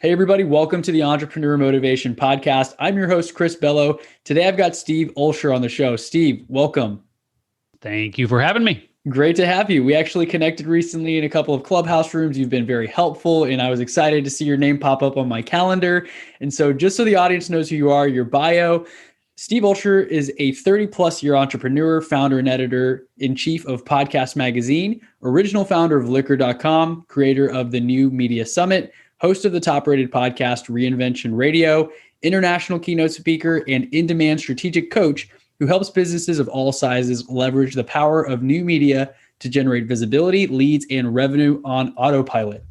Hey, everybody. Welcome to the Entrepreneur Motivation Podcast. I'm your host, Chris Bello. Today, I've got Steve Olsher on the show. Steve, welcome. Thank you for having me. Great to have you. We actually connected recently in a couple of Clubhouse rooms. You've been very helpful, and I was excited to see your name pop up on my calendar. And so just so the audience knows who you are, your bio, Steve Olsher is a 30-plus year entrepreneur, founder and editor-in-chief of Podcast Magazine, original founder of Liquor.com, creator of the New Media Summit, host of the top-rated podcast Reinvention Radio, international keynote speaker, and in-demand strategic coach who helps businesses of all sizes leverage the power of new media to generate visibility, leads, and revenue on autopilot.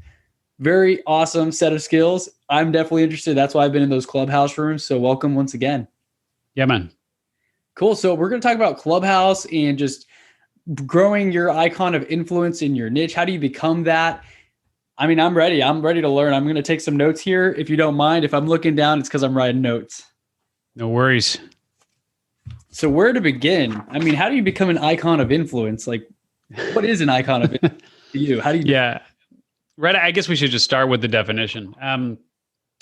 Very awesome set of skills. I'm definitely interested. That's why I've been in those Clubhouse rooms. So welcome once again. Yeah, man. Cool. So we're going to talk about Clubhouse and just growing your icon of influence in your niche. How do you become that? I mean, I'm ready. I'm ready to learn. I'm going to take some notes here. If you don't mind, if I'm looking down, it's because I'm writing notes. No worries. So where to begin? I mean, how do you become an icon of influence? Like, what is an icon of influence to you? How do you? Yeah. Right. I guess we should just start with the definition.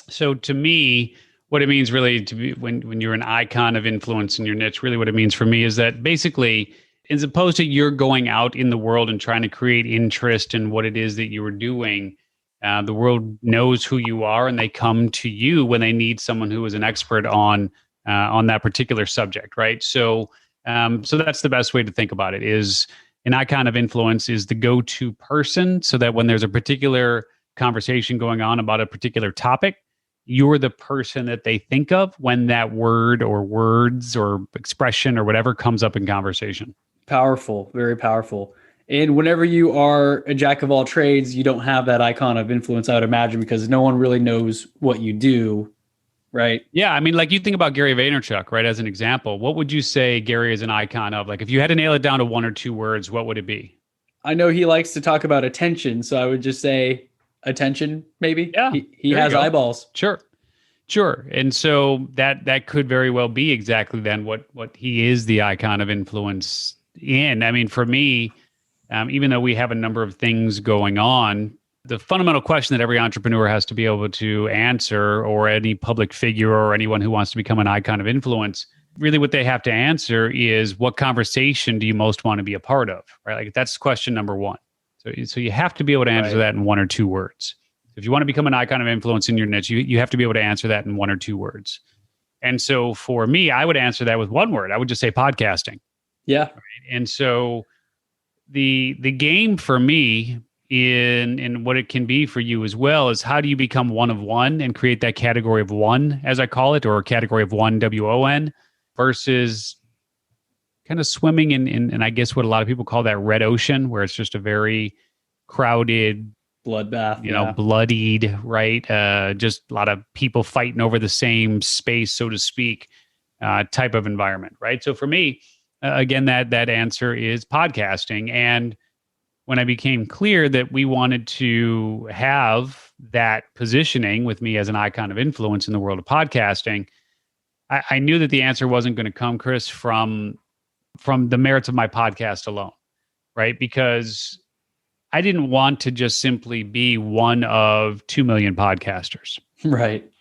So to me, what it means really to be when you're an icon of influence in your niche, really what it means for me is that basically, as opposed to you're going out in the world and trying to create interest in what it is that you are doing, the world knows who you are and they come to you when they need someone who is an expert on that particular subject, right? So that's the best way to think about it. Is an icon of influence is the go-to person, so that when there's a particular conversation going on about a particular topic, you're the person that they think of when that word or words or expression or whatever comes up in conversation. Powerful, very powerful. And whenever you are a jack of all trades, you don't have that icon of influence, I would imagine, because no one really knows what you do, right? Yeah, I mean, like you think about Gary Vaynerchuk, right, as an example. What would you say Gary is an icon of? Like if you had to nail it down to one or two words, what would it be? I know he likes to talk about attention, so I would just say attention, maybe. Yeah, he has eyeballs. Sure. And so that could very well be exactly then what he is the icon of influence in. I mean, for me, even though we have a number of things going on, the fundamental question that every entrepreneur has to be able to answer, or any public figure or anyone who wants to become an icon of influence, really what they have to answer is, what conversation do you most want to be a part of, right? Like that's question number one. So you have to be able to answer that in one or two words. If you want to become an icon of influence in your niche, you have to be able to answer that in one or two words. And so for me, I would answer that with one word. I would just say podcasting. Yeah. Right? And so the game for me in what it can be for you as well is, how do you become one of one and create that category of one, as I call it, or a category of one, WON, versus kind of swimming in I guess what a lot of people call that red ocean, where it's just a very crowded, bloodbath, bloodied, right? Just a lot of people fighting over the same space, so to speak, type of environment, right? So for me, again, that answer is podcasting. And when I became clear that we wanted to have that positioning with me as an icon of influence in the world of podcasting, I knew that the answer wasn't going to come, Chris, from the merits of my podcast alone, right? Because I didn't want to just simply be one of 2 million podcasters. Right.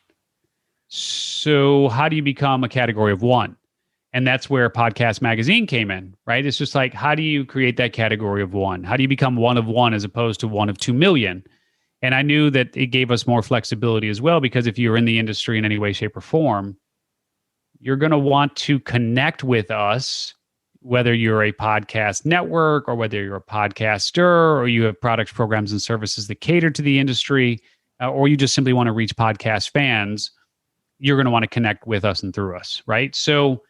So how do you become a category of one? And that's where Podcast Magazine came in, right? It's just like, how do you create that category of one? How do you become one of one as opposed to one of 2 million? And I knew that it gave us more flexibility as well, because if you're in the industry in any way, shape, or form, you're going to want to connect with us, whether you're a podcast network or whether you're a podcaster or you have products, programs, and services that cater to the industry, or you just simply want to reach podcast fans, you're going to want to connect with us and through us, right? So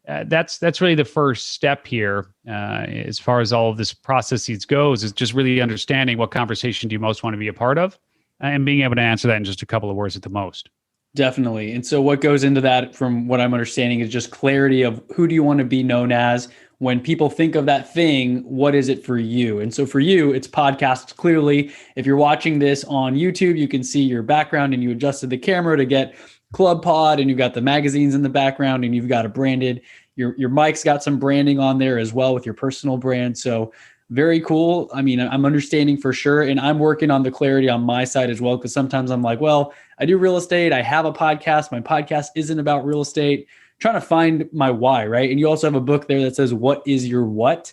that's really the first step here, as far as all of this processes goes, is just really understanding what conversation do you most want to be a part of, and being able to answer that in just a couple of words at the most. Definitely. And so what goes into that, from what I'm understanding, is just clarity of who do you want to be known as? When people think of that thing, what is it for you? And so for you, it's podcasts. Clearly, if you're watching this on YouTube, you can see your background, and you adjusted the camera to get Club Pod, and you've got the magazines in the background, and you've got a branded, your mic's got some branding on there as well with your personal brand. So very cool. I mean, I'm understanding for sure. And I'm working on the clarity on my side as well. Cause sometimes I'm like, well, I do real estate. I have a podcast. My podcast isn't about real estate. I'm trying to find my why, right? And you also have a book there that says, what is your what?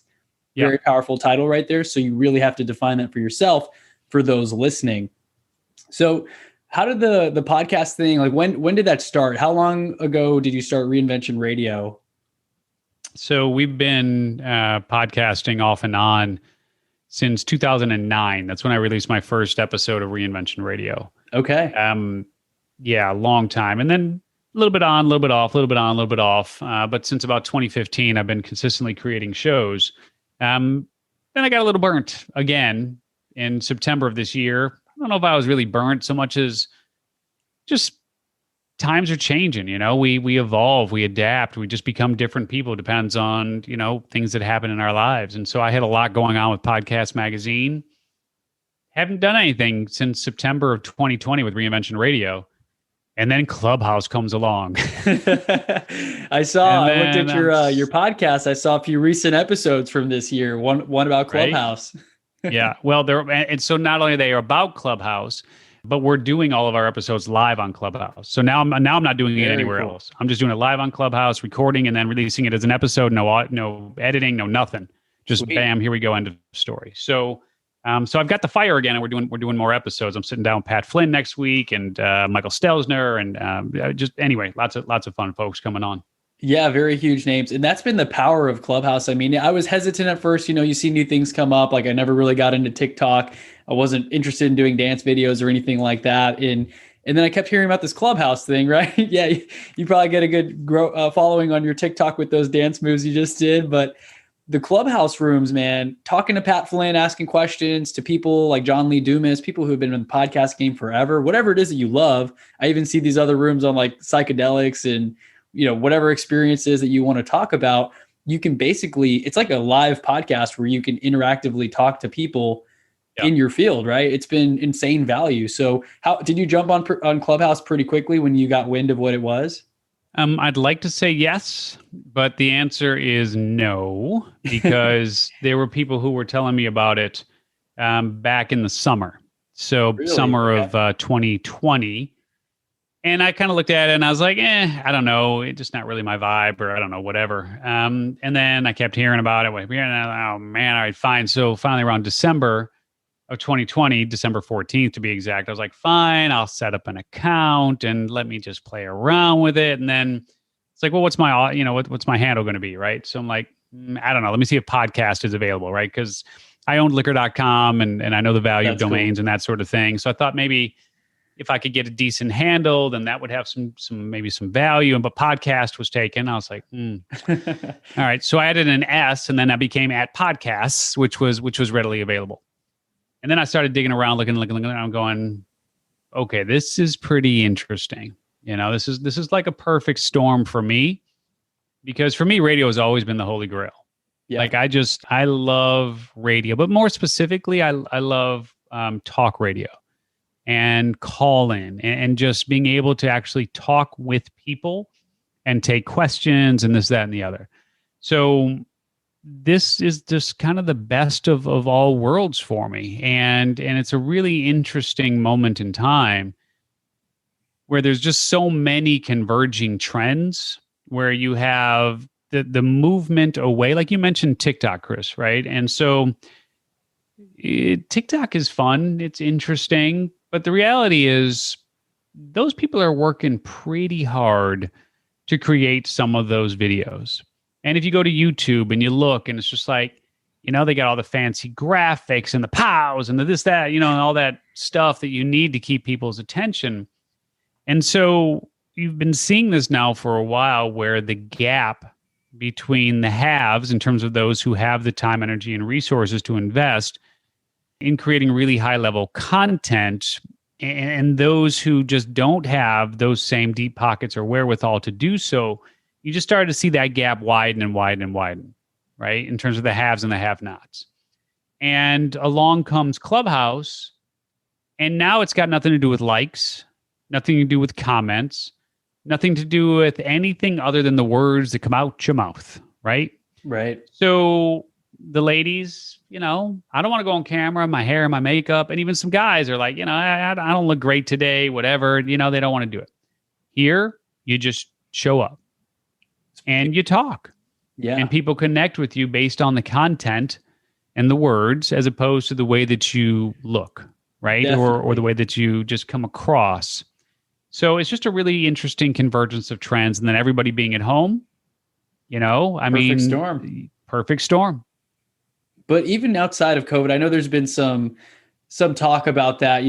Yeah. Very powerful title right there. So you really have to define that for yourself for those listening. So how did the podcast thing, like when did that start? How long ago did you start Reinvention Radio? So we've been podcasting off and on since 2009. That's when I released my first episode of Reinvention Radio. Okay. Yeah, a long time. And then a little bit on, a little bit off, a little bit on, a little bit off. But since about 2015, I've been consistently creating shows. Then I got a little burnt again in September of this year. I don't know if I was really burnt so much as just times are changing. We evolve, we adapt, we just become different people. Depends on, things that happen in our lives. And so I had a lot going on with Podcast Magazine. Haven't done anything since September of 2020 with Reinvention Radio. And then Clubhouse comes along. I looked at your podcast. I saw a few recent episodes from this year. One about Clubhouse. Right? Yeah. Well, and so not only are they about Clubhouse, but we're doing all of our episodes live on Clubhouse. So now I'm not doing it anywhere else. I'm just doing it live on Clubhouse, recording, and then releasing it as an episode. No editing, no nothing. Just Sweet. Bam, here we go, end of story. So I've got the fire again, and we're doing more episodes. I'm sitting down with Pat Flynn next week, and Michael Stelzner, and just anyway, lots of fun folks coming on. Yeah, very huge names. And that's been the power of Clubhouse. I mean, I was hesitant at first, you see new things come up. Like I never really got into TikTok. I wasn't interested in doing dance videos or anything like that. And then I kept hearing about this Clubhouse thing, right? Yeah, you probably get a good following on your TikTok with those dance moves you just did. But the Clubhouse rooms, man, talking to Pat Flynn, asking questions to people like John Lee Dumas, people who've been in the podcast game forever, whatever it is that you love. I even see these other rooms on like psychedelics and whatever experiences that you want to talk about. You can basically, it's like a live podcast where you can interactively talk to people in your field, right? It's been insane value. So how did you jump on Clubhouse pretty quickly when you got wind of what it was? I'd like to say yes, but the answer is no, because there were people who were telling me about it back in the summer. So really? Summer of 2020. And I kind of looked at it and I was like, I don't know. It's just not really my vibe, or I don't know, whatever. And then I kept hearing about it. Oh man, all right, fine. So finally around December of 2020, December 14th to be exact, I was like, fine, I'll set up an account and let me just play around with it. And then it's like, well, what's my, what's my handle going to be, right? So I'm like, I don't know. Let me see if podcast is available, right? Because I owned liquor.com and I know the value of domains and that sort of thing. So I thought maybe if I could get a decent handle, then that would have some value. But podcast was taken. I was like, all right. So I added an S, and then I became @podcasts, which was readily available. And then I started digging around, looking, and I'm going, okay, this is pretty interesting. This is like a perfect storm for me, because for me, radio has always been the holy grail. Yeah. Like I love radio, but more specifically, I love talk radio. And call in and just being able to actually talk with people and take questions and this, that, and the other. So this is just kind of the best of all worlds for me. And it's a really interesting moment in time where there's just so many converging trends, where you have the movement away, like you mentioned TikTok, Chris, right? And so TikTok is fun. It's interesting. But the reality is those people are working pretty hard to create some of those videos. And if you go to YouTube and you look, and it's just like, they got all the fancy graphics and the pows and the this, that, and all that stuff that you need to keep people's attention. And so you've been seeing this now for a while, where the gap between the haves, in terms of those who have the time, energy, and resources to invest in creating really high level content, and those who just don't have those same deep pockets or wherewithal to do so, you just started to see that gap widen and widen and widen, right? In terms of the haves and the have-nots. And along comes Clubhouse, and now it's got nothing to do with likes, nothing to do with comments, nothing to do with anything other than the words that come out your mouth, right? Right. So the ladies, I don't want to go on camera, my hair, my makeup, and even some guys are like, I don't look great today, whatever, they don't want to do it. Here, you just show up and you talk. Yeah. And people connect with you based on the content and the words as opposed to the way that you look, right? Or the way that you just come across. So it's just a really interesting convergence of trends. And then everybody being at home, perfect storm. But even outside of COVID, I know there's been some talk about that.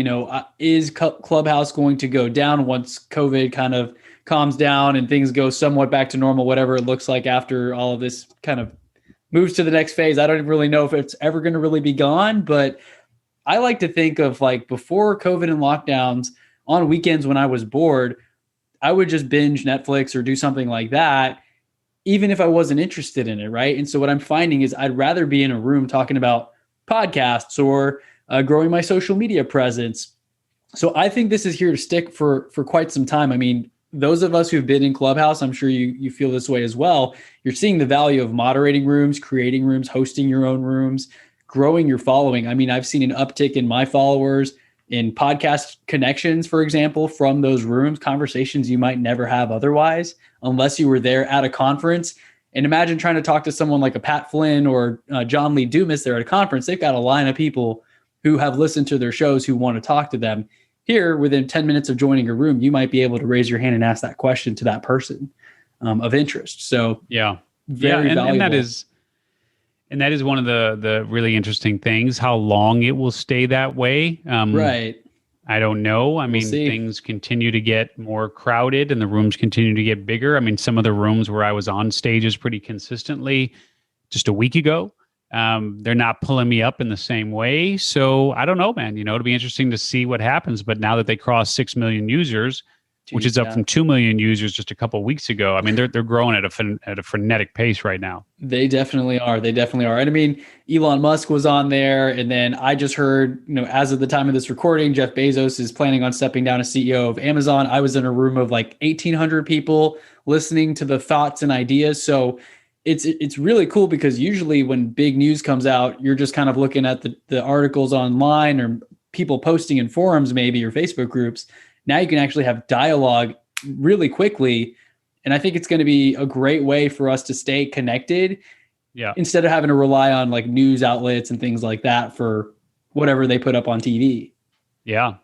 Is Clubhouse going to go down once COVID kind of calms down and things go somewhat back to normal, whatever it looks like after all of this kind of moves to the next phase? I don't really know if it's ever going to really be gone, but I like to think of like before COVID and lockdowns, on weekends when I was bored, I would just binge Netflix or do something like that, even if I wasn't interested in it, right? And so what I'm finding is I'd rather be in a room talking about podcasts or growing my social media presence. So I think this is here to stick for quite some time. I mean, those of us who've been in Clubhouse, I'm sure you feel this way as well. You're seeing the value of moderating rooms, creating rooms, hosting your own rooms, growing your following. I mean, I've seen an uptick in my followers, in podcast connections, for example, from those rooms, conversations you might never have otherwise, unless you were there at a conference. And imagine trying to talk to someone like a Pat Flynn or John Lee Dumas there at a conference. They've got a line of people who have listened to their shows who want to talk to them. Here, within 10 minutes of joining a room, you might be able to raise your hand and ask that question to that person of interest. So very valuable. And that is one of the really interesting things, how long it will stay that way. Right. I don't know. I mean, things continue to get more crowded and the rooms continue to get bigger. I mean, some of the rooms where I was on stages pretty consistently just a week ago, they're not pulling me up in the same way. So I don't know, man. It'll be interesting to see what happens. But now that they crossed 6 million users, which is up from 2 million users just a couple of weeks ago. I mean, they're growing at a frenetic pace right now. They definitely are. And I mean, Elon Musk was on there. And then I just heard, as of the time of this recording, Jeff Bezos is planning on stepping down as CEO of Amazon. I was in a room of like 1,800 people listening to the thoughts and ideas. So it's really cool because usually when big news comes out, you're just kind of looking at the articles online or people posting in forums maybe or Facebook groups. Now you can actually have dialogue really quickly. And I think it's going to be a great way for us to stay connected instead of having to rely on like news outlets and things like that for whatever they put up on TV. Yeah.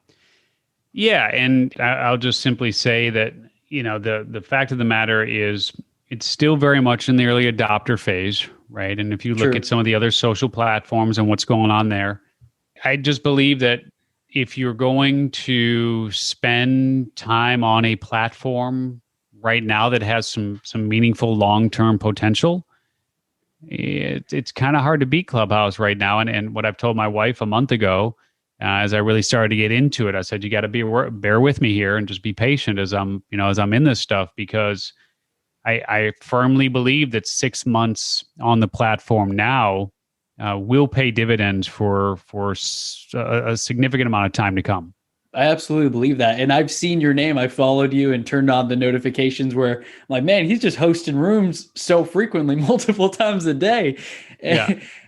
Yeah. And I'll just simply say that, the fact of the matter is it's still very much in the early adopter phase, right? And if you look at some of the other social platforms and what's going on there, I just believe that if you're going to spend time on a platform right now that has some meaningful long-term potential, it's kind of hard to beat Clubhouse right now. And what I've told my wife a month ago, as I really started to get into it, I said, you got to bear with me here and just be patient as I'm in this stuff, because I firmly believe that 6 months on the platform now will pay dividends for a significant amount of time to come. I absolutely believe that. And I've seen your name. I followed you and turned on the notifications where I'm like, man, he's just hosting rooms so frequently, multiple times a day.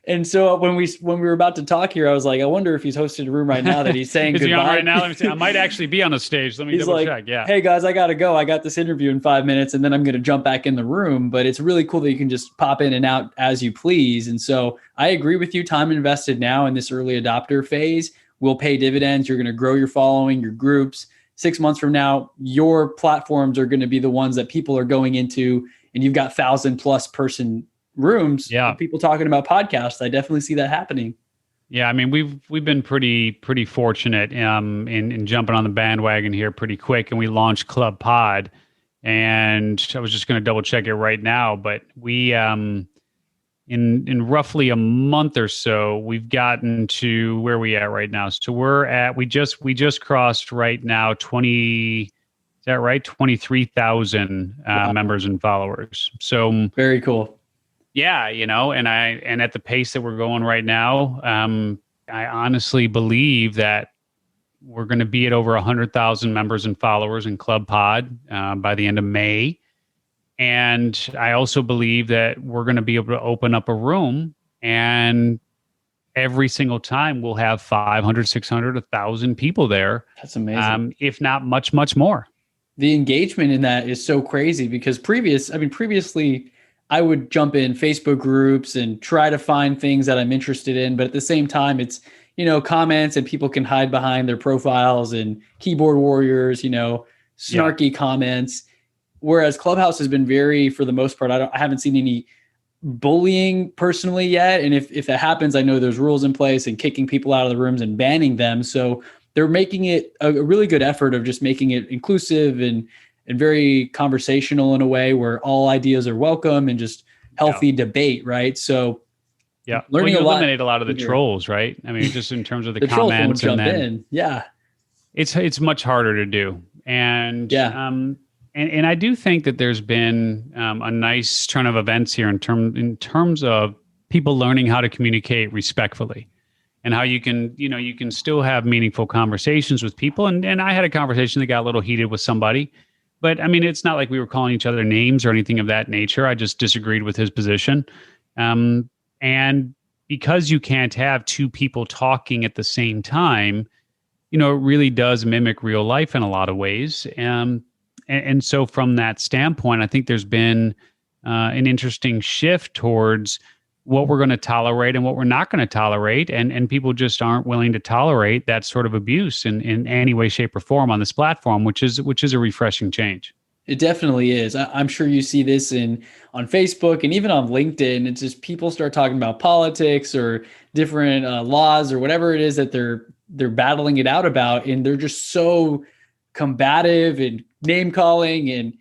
And so when we were about to talk here, I was like, I wonder if he's hosting a room right now that he's saying goodbye. Is he on right now? Let me see. I might actually be on a stage. Let me double check. Yeah. Hey guys, I got to go. I got this interview in 5 minutes and then I'm going to jump back in the room. But it's really cool that you can just pop in and out as you please. And so I agree with you. Time invested now in this early adopter phase will pay dividends. You're going to grow your following, your groups. 6 months from now, your platforms are going to be the ones that people are going into, and you've got 1,000+ person rooms. People talking about podcasts. I definitely see that happening. Yeah, I mean, we've been pretty fortunate in jumping on the bandwagon here pretty quick, and we launched Club Pod. And I was just going to double check it right now, but we in roughly a month or so, we've gotten to where we at right now. So we just crossed right now 23,000 members and followers. So very cool. Yeah, and at the pace that we're going right now, I honestly believe that we're going to be at over 100,000 members and followers in Club Pod by the end of May. And I also believe that we're going to be able to open up a room And every single time we'll have 500, 600, 1,000 people there. That's amazing. If not much, much more. The engagement in that is so crazy because previously I would jump in Facebook groups and try to find things that I'm interested in. But at the same time, it's, comments, and people can hide behind their profiles and keyboard warriors, snarky comments. Whereas Clubhouse has been very, for the most part, I haven't seen any bullying personally yet. And if that happens, I know there's rules in place and kicking people out of the rooms and banning them. So they're making it a really good effort of just making it inclusive and very conversational in a way where all ideas are welcome and just healthy debate, right? So learning eliminate a lot of the trolls, right? I mean, just in terms of the comments, trolls won't jump in. Yeah. It's much harder to do. And And I do think that there's been a nice turn of events here in terms of people learning how to communicate respectfully, and how you can still have meaningful conversations with people. And I had a conversation that got a little heated with somebody, but I mean, it's not like we were calling each other names or anything of that nature. I just disagreed with his position. And because you can't have two people talking at the same time, it really does mimic real life in a lot of ways. And so from that standpoint, I think there's been an interesting shift towards what we're going to tolerate and what we're not going to tolerate. And people just aren't willing to tolerate that sort of abuse in any way, shape, or form on this platform, which is a refreshing change. It definitely is. I'm sure you see this on Facebook and even on LinkedIn. It's just people start talking about politics or different laws or whatever it is that they're battling it out about. And they're just so combative and name calling, and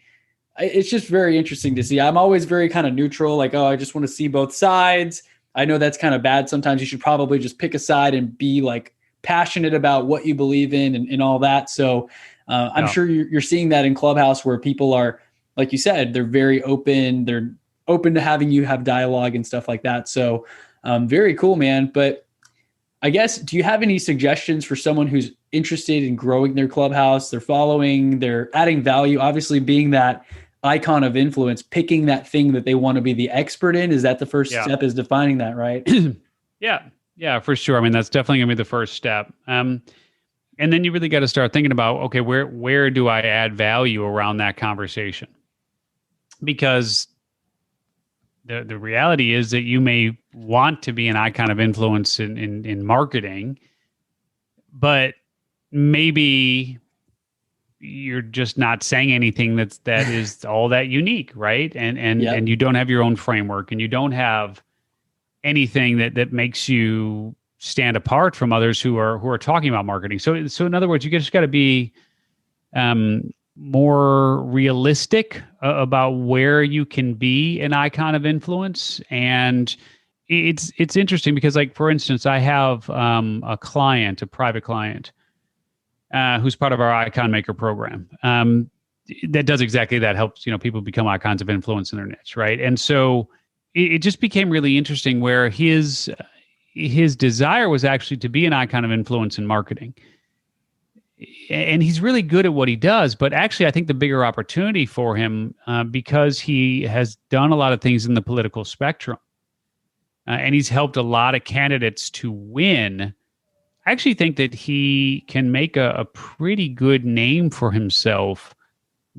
it's just very interesting to see. I'm always very kind of neutral, like, I just want to see both sides. I know that's kind of bad. Sometimes you should probably just pick a side and be like passionate about what you believe in and all that. So I'm sure you're seeing that in Clubhouse, where people are, like you said, they're very open. They're open to having you have dialogue and stuff like that. So very cool, man. But I guess, do you have any suggestions for someone who's interested in growing their Clubhouse, they're following, they're adding value, obviously being that icon of influence, picking that thing that they want to be the expert in? Is that the first step, is defining that, right? Yeah, for sure. I mean, that's definitely going to be the first step. And then you really got to start thinking about, okay, where do I add value around that conversation? Because the reality is that you may want to be an icon of influence in marketing, but maybe you're just not saying anything that is all that unique, right? And you don't have your own framework, and you don't have anything that makes you stand apart from others who are talking about marketing. So in other words, you just got to be more realistic about where you can be an icon of influence. And it's interesting because, like, for instance, I have a private client, who's part of our Icon Maker program, that does exactly that, helps people become icons of influence in their niche, right? And so it just became really interesting, where his desire was actually to be an icon of influence in marketing. And he's really good at what he does, but actually I think the bigger opportunity for him, because he has done a lot of things in the political spectrum, and he's helped a lot of candidates to win, I actually think that he can make a pretty good name for himself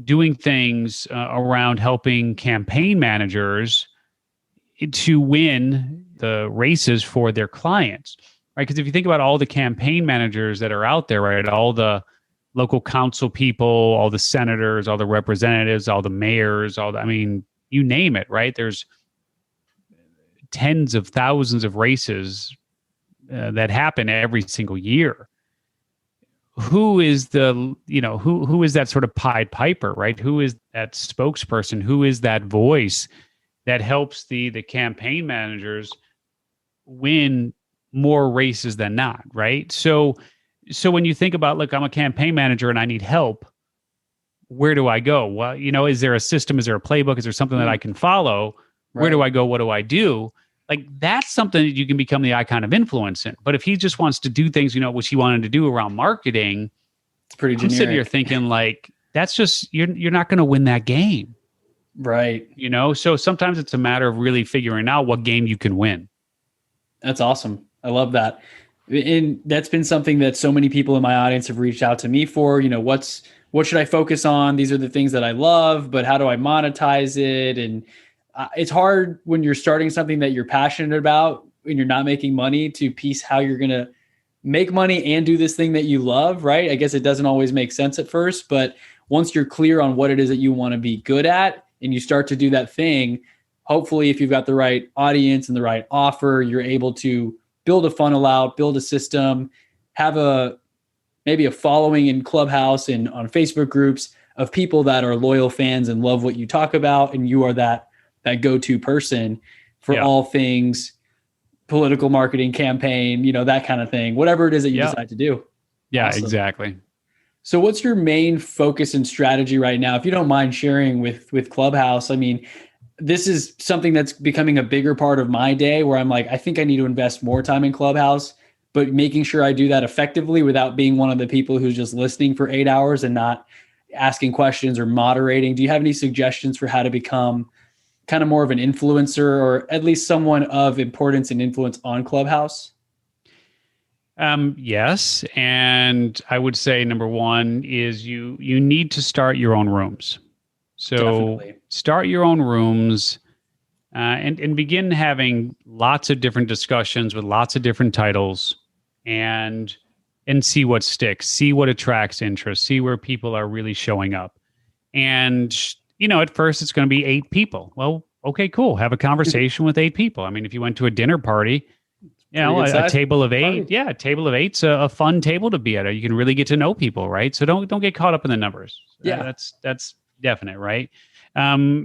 doing things around helping campaign managers to win the races for their clients, right? Because if you think about all the campaign managers that are out there, right, all the local council people, all the senators, all the representatives, all the mayors, you name it, right? There's tens of thousands of races that happen every single year. Who is who is that sort of Pied Piper, right? Who is that spokesperson? Who is that voice that helps the campaign managers win more races than not, right? So when you think about, look, I'm a campaign manager and I need help, where do I go? Well, is there a system? Is there a playbook? Is there something that I can follow? Right. Where do I go? What do I do? Like, that's something that you can become the icon of influence in. But if he just wants to do things, which he wanted to do around marketing, it's pretty generic. I'm sitting here thinking, like, that's just, you're not going to win that game. Right. So sometimes it's a matter of really figuring out what game you can win. That's awesome. I love that. And that's been something that so many people in my audience have reached out to me for. What should I focus on? These are the things that I love, but how do I monetize it? And it's hard when you're starting something that you're passionate about and you're not making money to piece how you're going to make money and do this thing that you love, right? I guess it doesn't always make sense at first, but once you're clear on what it is that you want to be good at and you start to do that thing, hopefully if you've got the right audience and the right offer, you're able to build a funnel out, build a system, have maybe a following in Clubhouse and on Facebook groups of people that are loyal fans and love what you talk about. And you are that go-to person for all things political marketing campaign, that kind of thing, whatever it is that you decide to do. Yeah, Awesome. exactly. So what's your main focus and strategy right now? If you don't mind sharing with Clubhouse, I mean, this is something that's becoming a bigger part of my day where I'm like, I think I need to invest more time in Clubhouse, but making sure I do that effectively without being one of the people who's just listening for 8 hours and not asking questions or moderating. Do you have any suggestions for how to become kind of more of an influencer or at least someone of importance and influence on Clubhouse? Yes. And I would say number one is you need to start your own rooms. So Definitely. Start your own rooms and begin having lots of different discussions with lots of different titles and see what sticks, see what attracts interest, see where people are really showing up. And, at first it's going to be 8 people. Well, okay, cool. Have a conversation with 8 people. I mean, if you went to a dinner party, a table of 8. Yeah, a table of 8's a fun table to be at. You can really get to know people, right? So don't get caught up in the numbers. Yeah, that's definite, right?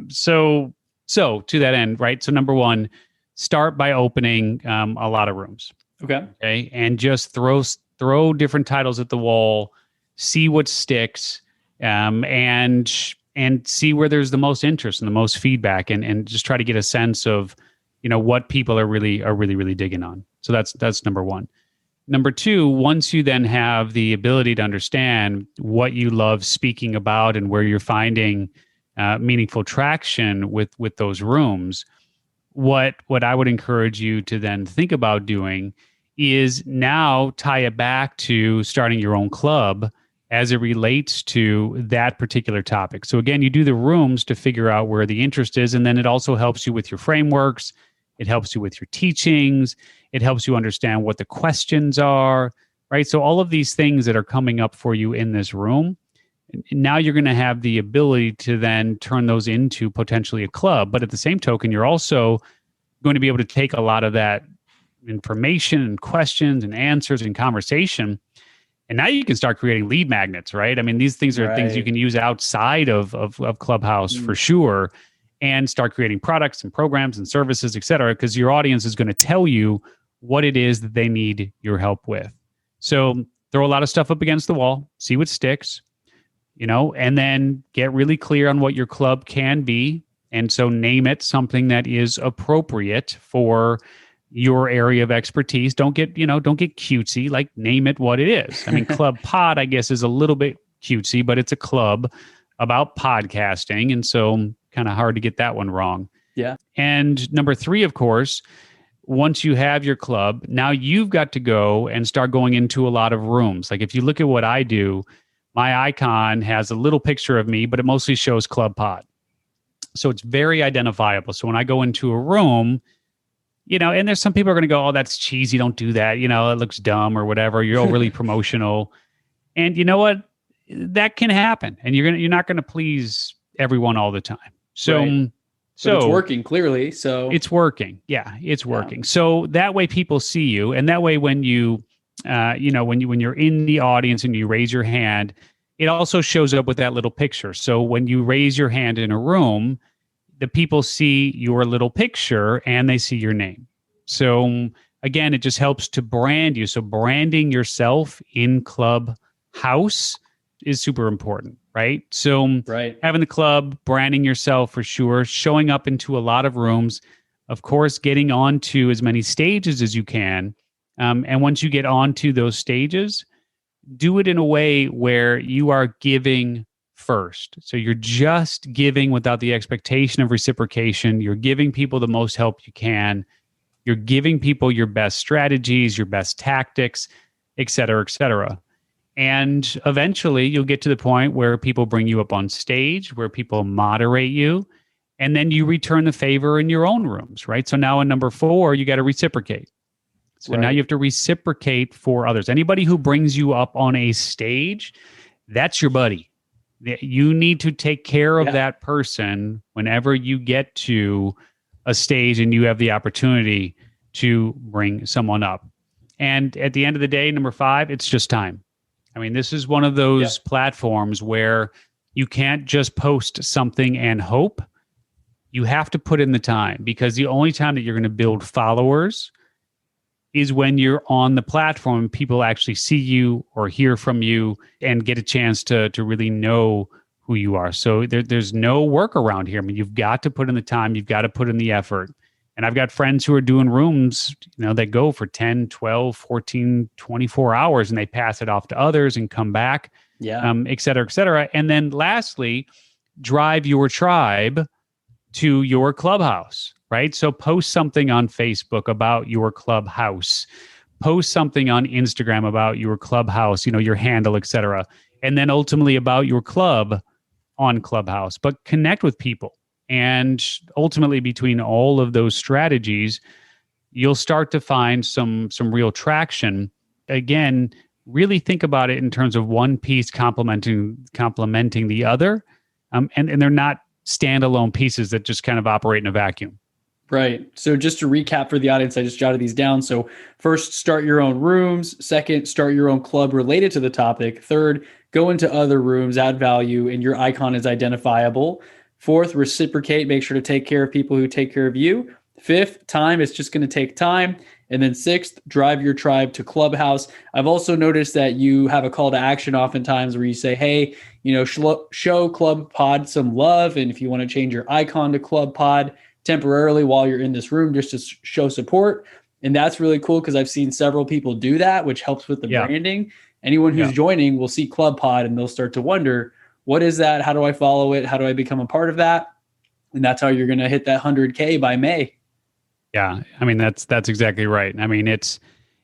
So to that end, right? So number one, start by opening a lot of rooms. Okay, and just throw different titles at the wall, see what sticks, and see where there's the most interest and the most feedback, and just try to get a sense of what people are really digging on. So that's number one. Number two, once you then have the ability to understand what you love speaking about and where you're finding meaningful traction with those rooms, what I would encourage you to then think about doing is now tie it back to starting your own club as it relates to that particular topic. So again, you do the rooms to figure out where the interest is, and then it also helps you with your frameworks. It helps you with your teachings. It helps you understand what the questions are, right? So all of these things that are coming up for you in this room, now you're going to have the ability to then turn those into potentially a club. But at the same token, you're also going to be able to take a lot of that information and questions and answers and conversation, and now you can start creating lead magnets, right? I mean, these things are things you can use outside of Clubhouse for sure, and start creating products and programs and services, et cetera, because your audience is going to tell you what it is that they need your help with. So throw a lot of stuff up against the wall, see what sticks, and then get really clear on what your club can be. And so name it something that is appropriate for your area of expertise. Don't get cutesy, like name it what it is. I mean, Club Pod, I guess, is a little bit cutesy, but it's a club about podcasting. And so kind of hard to get that one wrong. Yeah. And number 3, of course, once you have your club, now you've got to go and start going into a lot of rooms. Like if you look at what I do, my icon has a little picture of me, but it mostly shows Club Pod. So it's very identifiable. So when I go into a room, and there's some people are going to go, oh, that's cheesy. Don't do that. It looks dumb or whatever. You're overly promotional. And you know what? That can happen. And you're not going to please everyone all the time. So, but it's working clearly. So it's working. Yeah, it's working. So that way people see you. And that way when you, when you're in the audience and you raise your hand, it also shows up with that little picture. So when you raise your hand in a room, the people see your little picture and they see your name. So again, it just helps to brand you. So branding yourself in Clubhouse is super important, right? So having the club, branding yourself for sure, showing up into a lot of rooms, of course, getting onto as many stages as you can. And once you get onto those stages, do it in a way where you are giving first. So you're just giving without the expectation of reciprocation. You're giving people the most help you can. You're giving people your best strategies, your best tactics, et cetera, et cetera. And eventually you'll get to the point where people bring you up on stage, where people moderate you, and then you return the favor in your own rooms, right? So now in number 4, you got to reciprocate. So now you have to reciprocate for others. Anybody who brings you up on a stage, that's your buddy. You need to take care of that person whenever you get to a stage and you have the opportunity to bring someone up. And at the end of the day, number 5, it's just time. I mean, this is one of those platforms where you can't just post something and hope. You have to put in the time, because the only time that you're going to build followers is when you're on the platform and people actually see you or hear from you and get a chance to really know who you are. So there's no workaround here. I mean, you've got to put in the time, you've got to put in the effort. And I've got friends who are doing rooms, that go for 10, 12, 14, 24 hours, and they pass it off to others and come back, et cetera, et cetera. And then lastly, drive your tribe to your Clubhouse, right? So post something on Facebook about your Clubhouse, post something on Instagram about your Clubhouse, your handle, et cetera. And then ultimately about your club on Clubhouse, but connect with people. And ultimately between all of those strategies, you'll start to find some real traction. Again, really think about it in terms of one piece complementing the other. And they're not standalone pieces that just kind of operate in a vacuum. Right. So just to recap for the audience, I just jotted these down. So first, start your own rooms. Second, start your own club related to the topic. Third, go into other rooms, add value, and your icon is identifiable. Fourth, reciprocate. Make sure to take care of people who take care of you. Fifth, time. It's just going to take time. And then sixth, drive your tribe to Clubhouse. I've also noticed that you have a call to action oftentimes where you say, hey, show Club Pod some love. And if you want to change your icon to Club Pod temporarily while you're in this room, just to show support. And that's really cool, because I've seen several people do that, which helps with the branding. Anyone who's joining will see Club Pod and they'll start to wonder, what is that? How do I follow it? How do I become a part of that? And that's how you're going to hit that 100K by May. Yeah. I mean, that's exactly right. I mean, it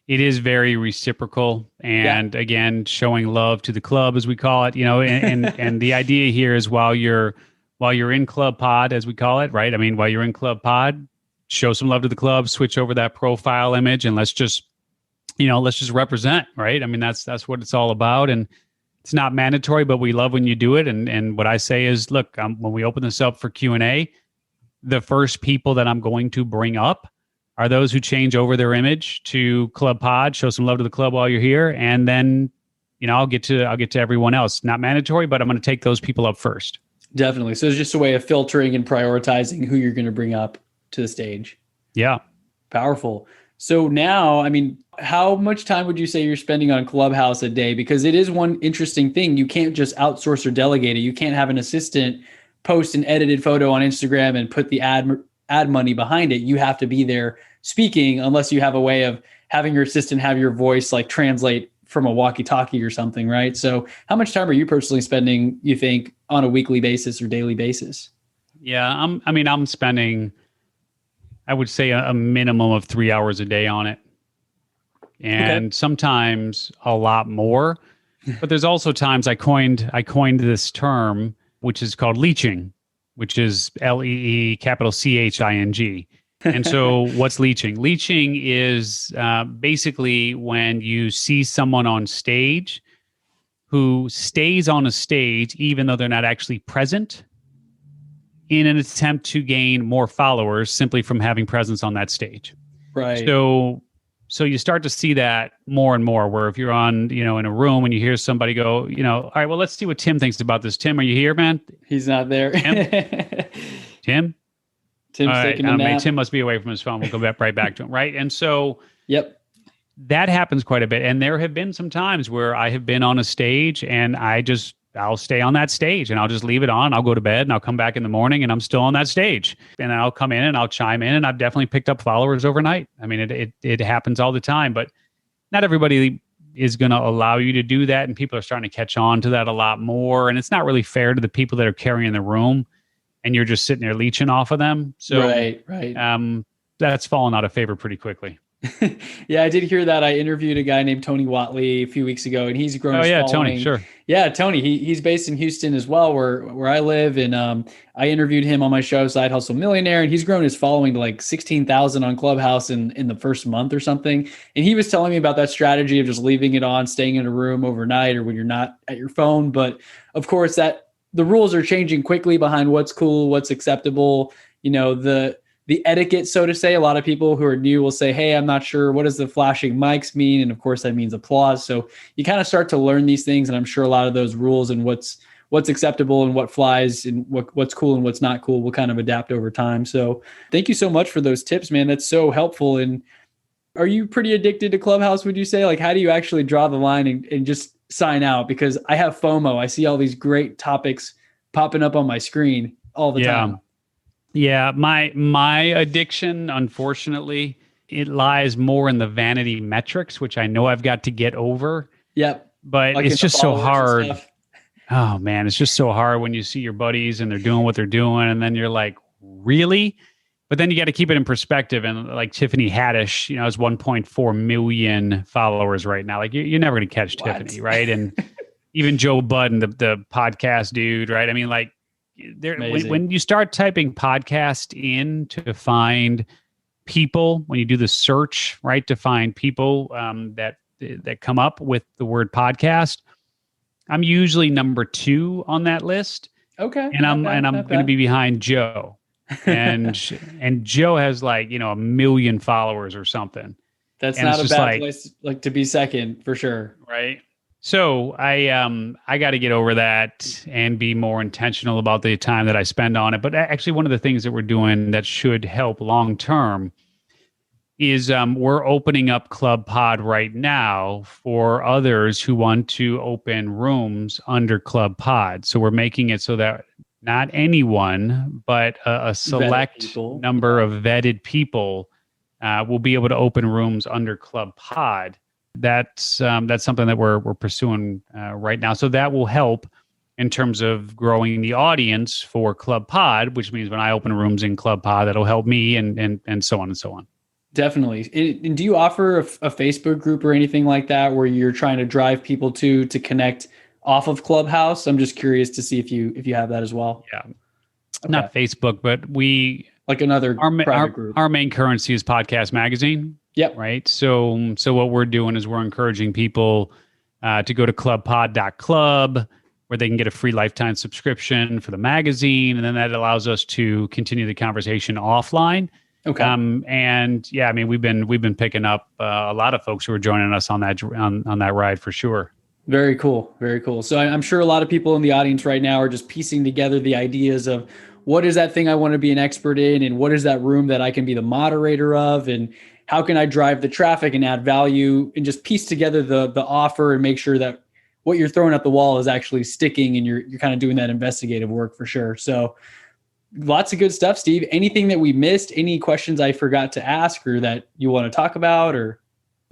is very reciprocal, and again, showing love to the club, as we call it, and the idea here is while you're in Club Pod, as we call it, right? I mean, while you're in Club Pod, show some love to the club, switch over that profile image, and let's just represent, right? I mean, that's what it's all about. And it's not mandatory, but we love when you do it. And what I say is, look, when we open this up for Q&A, the first people that I'm going to bring up are those who change over their image to Club Pod, show some love to the club while you're here. And then, I'll get to everyone else. Not mandatory, but I'm going to take those people up first. Definitely. So it's just a way of filtering and prioritizing who you're going to bring up to the stage. Yeah. Powerful. So now, I mean, how much time would you say you're spending on Clubhouse a day? Because it is one interesting thing. You can't just outsource or delegate it. You can't have an assistant post an edited photo on Instagram and put the ad money behind it. You have to be there speaking, unless you have a way of having your assistant have your voice like translate from a walkie-talkie or something, right? So how much time are you personally spending, you think, on a weekly basis or daily basis? Yeah, I'm spending, I would say, a minimum of 3 hours a day on it. And sometimes a lot more. But there's also times I coined this term, which is called leeching, which is LEE capital CHING. And so what's leeching? Leeching is basically when you see someone on stage who stays on a stage even though they're not actually present, in an attempt to gain more followers simply from having presence on that stage. Right. So you start to see that more and more, where if you're on, in a room and you hear somebody go, all right, well, let's see what Tim thinks about this. Tim, are you here, man? He's not there. Tim? Tim's taking a nap. Tim must be away from his phone. We'll go right back to him, right? And so that happens quite a bit. And there have been some times where I have been on a stage and I'll stay on that stage and I'll just leave it on. I'll go to bed and I'll come back in the morning and I'm still on that stage. And I'll come in and I'll chime in, and I've definitely picked up followers overnight. I mean, it happens all the time, but not everybody is going to allow you to do that. And people are starting to catch on to that a lot more. And it's not really fair to the people that are carrying the room and you're just sitting there leeching off of them. So, right. that's fallen out of favor pretty quickly. Yeah, I did hear that. I interviewed a guy named Tony Watley a few weeks ago, and he's grown his following. Tony, sure. Yeah, Tony. He's based in Houston as well, where I live, and I interviewed him on my show, Side Hustle Millionaire, and he's grown his following to like 16,000 on Clubhouse in the first month or something. And he was telling me about that strategy of just leaving it on, staying in a room overnight, or when you're not at your phone. But of course, that the rules are changing quickly behind what's cool, what's acceptable. You know, the etiquette, so to say. A lot of people who are new will say, hey, I'm not sure, what does the flashing mics mean? And of course that means applause. So you kind of start to learn these things. And I'm sure a lot of those rules and what's acceptable and what flies and what's cool and what's not cool will kind of adapt over time. So thank you so much for those tips, man. That's so helpful. And are you pretty addicted to Clubhouse, would you say? Like, how do you actually draw the line and just sign out? Because I have FOMO. I see all these great topics popping up on my screen all the time. Yeah, my addiction, unfortunately, it lies more in the vanity metrics, which I know I've got to get over. Yep. But like it's just so hard. Oh man, it's just so hard when you see your buddies and they're doing what they're doing, and then you're like, really? But then you got to keep it in perspective. And like Tiffany Haddish, you know, has 1.4 million followers right now. Like you're never going to catch Tiffany, right? And even Joe Budden, the podcast dude, right? I mean, like. When you start typing podcast in to find people, when you do the search, right, to find people that come up with the word podcast, I'm usually number 2 on that list. Okay. And I'm going to be behind Joe. And Joe has like, you know, 1 million followers or something. That's not a bad place like to be second for sure. Right. So I got to get over that and be more intentional about the time that I spend on it. But actually, one of the things that we're doing that should help long term is we're opening up Club Pod right now for others who want to open rooms under Club Pod. So we're making it so that not anyone, but a select number of vetted people will be able to open rooms under Club Pod. That's something that we're pursuing right now. So that will help in terms of growing the audience for Club Pod, which means when I open rooms in Club Pod, that'll help me and so on and so on. Definitely. And do you offer a Facebook group or anything like that where you're trying to drive people to connect off of Clubhouse? I'm just curious to see if you have that as well. Yeah, okay. Not Facebook, but we like another private group. Our main currency is Podcast Magazine. Yep. Right. So what we're doing is we're encouraging people to go to clubpod.club where they can get a free lifetime subscription for the magazine. And then that allows us to continue the conversation offline. Okay. And yeah, I mean, we've been picking up a lot of folks who are joining us on that ride for sure. Very cool. Very cool. So I'm sure a lot of people in the audience right now are just piecing together the ideas of what is that thing I want to be an expert in, and what is that room that I can be the moderator of, and how can I drive the traffic and add value, and just piece together the offer and make sure that what you're throwing at the wall is actually sticking, and you're kind of doing that investigative work for sure. So lots of good stuff, Steve. Anything that we missed? Any questions I forgot to ask or that you want to talk about? Or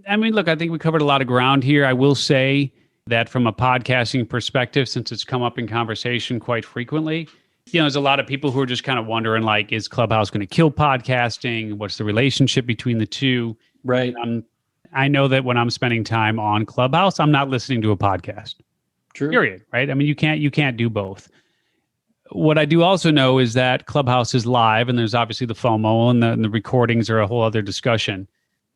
I mean, look, I think we covered a lot of ground here. I will say that from a podcasting perspective, since it's come up in conversation quite frequently, you know, there's a lot of people who are just kind of wondering, like, is Clubhouse going to kill podcasting? What's the relationship between the two? Right. I know that when I'm spending time on Clubhouse, I'm not listening to a podcast. True. Period. Right. I mean, you can't do both. What I do also know is that Clubhouse is live, and there's obviously the FOMO, and the recordings are a whole other discussion.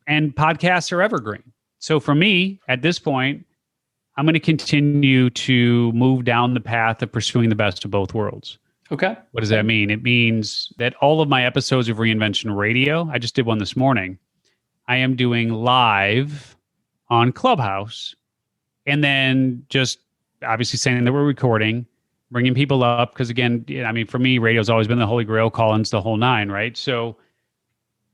And podcasts are evergreen. So for me, at this point, I'm going to continue to move down the path of pursuing the best of both worlds. Okay. What does that mean? It means that all of my episodes of Reinvention Radio, I just did one this morning, I am doing live on Clubhouse, and then just obviously saying that we're recording, bringing people up. Because again, I mean, for me, radio's always been the holy grail, call-ins, the whole nine, right? So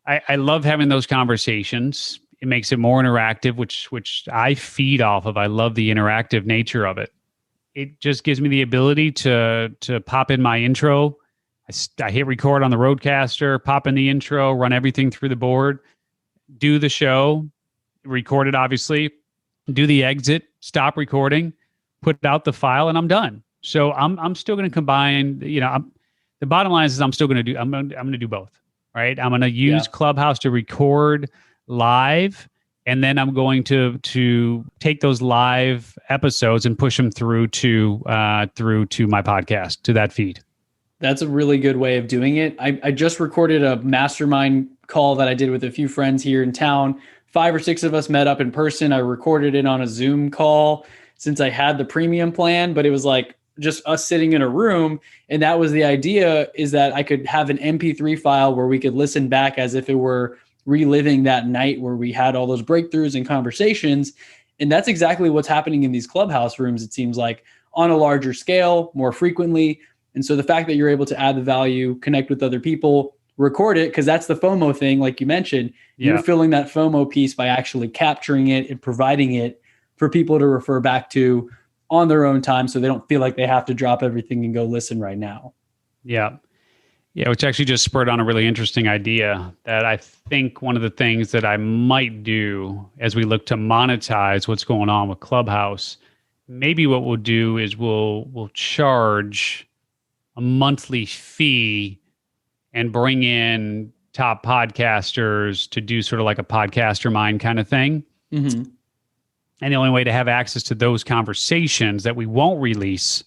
I love having those conversations. It makes it more interactive, which I feed off of. I love the interactive nature of it. It just gives me the ability to pop in my intro. I hit record on the Rodecaster, pop in the intro, run everything through the board, do the show, record it, obviously, do the exit, stop recording, put out the file, and I'm done. So I'm still going to combine. You know, the bottom line is I'm still going to do. I'm going to do both. right? I'm going to use Clubhouse to record live, and then I'm going to take those live episodes and push them through to my podcast, to that feed. That's a really good way of doing it. I just recorded a mastermind call that I did with a few friends here in town. 5 or 6 of us met up in person. I recorded it on a Zoom call since I had the premium plan, but it was like just us sitting in a room. And that was the idea, is that I could have an MP3 file where we could listen back as if it were reliving that night where we had all those breakthroughs and conversations. And that's exactly what's happening in these Clubhouse rooms, it seems like, on a larger scale, more frequently. And so the fact that you're able to add the value, connect with other people, record it, because that's the FOMO thing, like you mentioned, you're filling that FOMO piece by actually capturing it and providing it for people to refer back to on their own time, so they don't feel like they have to drop everything and go listen right now. Yeah. Yeah, which actually just spurred on a really interesting idea that I think one of the things that I might do as we look to monetize what's going on with Clubhouse, maybe what we'll do is we'll charge a monthly fee and bring in top podcasters to do sort of like a podcaster mind kind of thing. Mm-hmm. And the only way to have access to those conversations that we won't release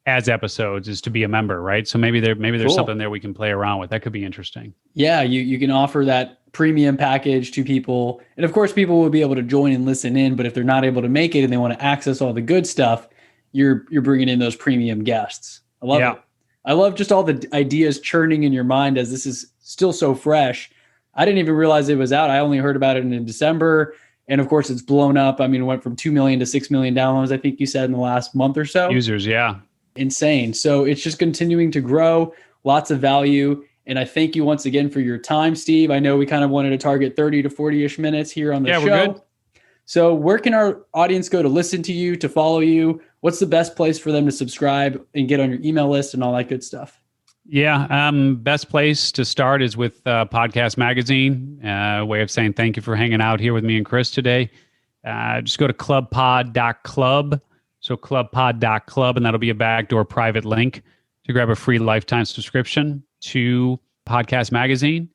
as episodes is to be a member, right? So maybe there's something there we can play around with. That could be interesting. Yeah, you can offer that premium package to people. And of course, people will be able to join and listen in, but if they're not able to make it and they want to access all the good stuff, you're bringing in those premium guests. I love it. I love just all the ideas churning in your mind as this is still so fresh. I didn't even realize it was out. I only heard about it in December. And of course, it's blown up. I mean, it went from 2 million to 6 million downloads, I think you said, in the last month or so. Users, yeah. Insane. So it's just continuing to grow, lots of value. And I thank you once again for your time, Steve. I know we kind of wanted to target 30 to 40-ish minutes here on the show. We're good. So where can our audience go to listen to you, to follow you? What's the best place for them to subscribe and get on your email list and all that good stuff? Yeah, best place to start is with Podcast Magazine. A way of saying thank you for hanging out here with me and Chris today. Just go to clubpod.club. So clubpod.club, and that'll be a backdoor private link to grab a free lifetime subscription to Podcast Magazine.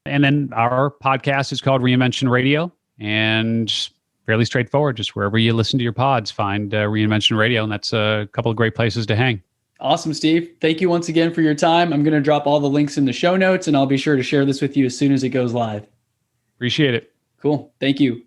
And then our podcast is called Reinvention Radio, and fairly straightforward. Just wherever you listen to your pods, find Reinvention Radio, and that's a couple of great places to hang. Awesome, Steve. Thank you once again for your time. I'm going to drop all the links in the show notes, and I'll be sure to share this with you as soon as it goes live. Appreciate it. Cool. Thank you.